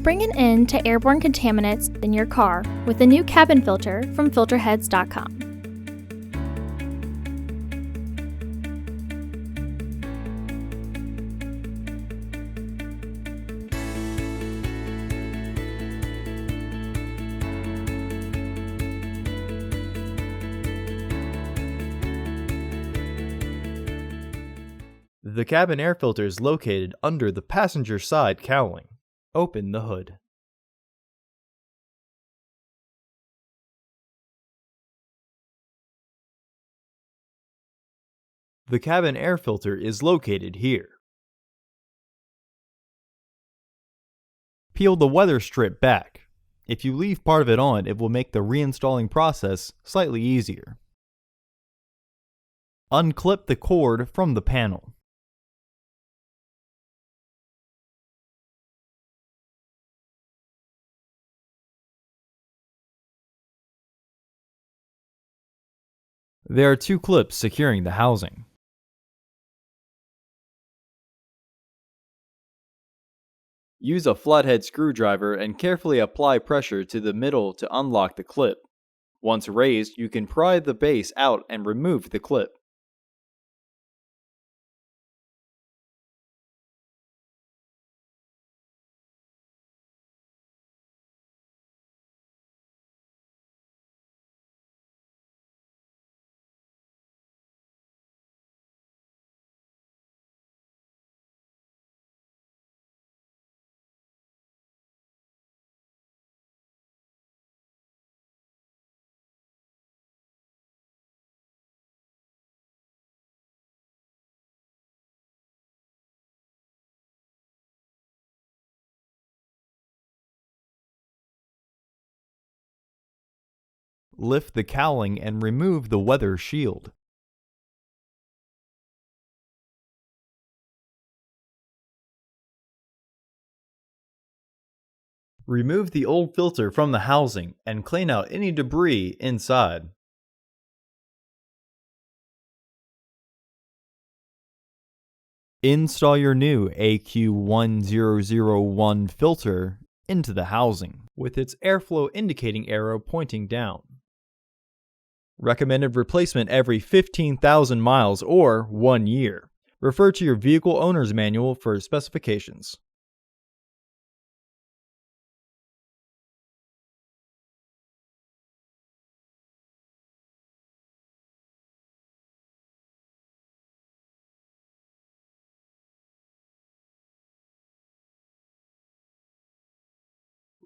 Bring an end to airborne contaminants in your car with the new cabin filter from Filterheads.com. The cabin air filter is located under the passenger side cowling. Open the hood. The cabin air filter is located here. Peel the weather strip back. If you leave part of it on, it will make the reinstalling process slightly easier. Unclip the cord from the panel. There are two clips securing the housing. Use a flathead screwdriver and carefully apply pressure to the middle to unlock the clip. Once raised, you can pry the base out and remove the clip. Lift the cowling and remove the weather shield. Remove the old filter from the housing and clean out any debris inside. Install your new AQ1001 filter into the housing, with its airflow indicating arrow pointing down. Recommended replacement every 15,000 miles or 1 year. Refer to your vehicle owner's manual for specifications.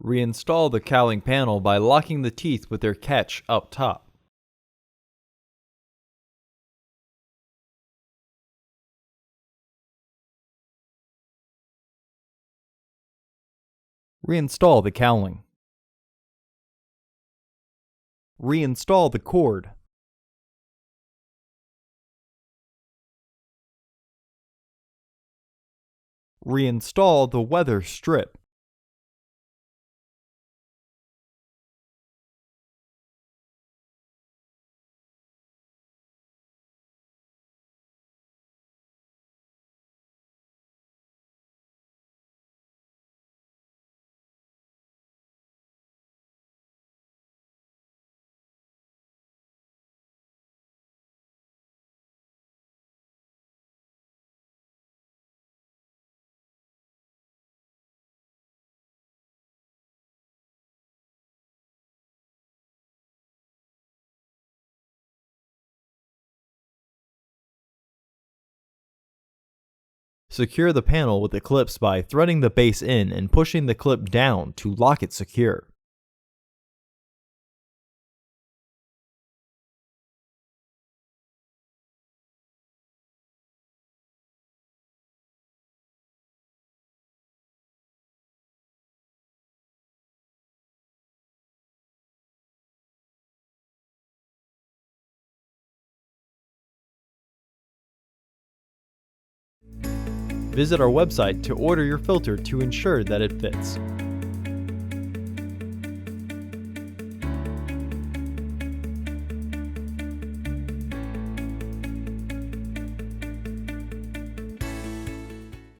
Reinstall the cowling panel by locking the teeth with their catch up top. Reinstall the cowling. Reinstall the cord. Reinstall the weather strip. Secure the panel with the clips by threading the base in and pushing the clip down to lock it secure. Visit our website to order your filter to ensure that it fits.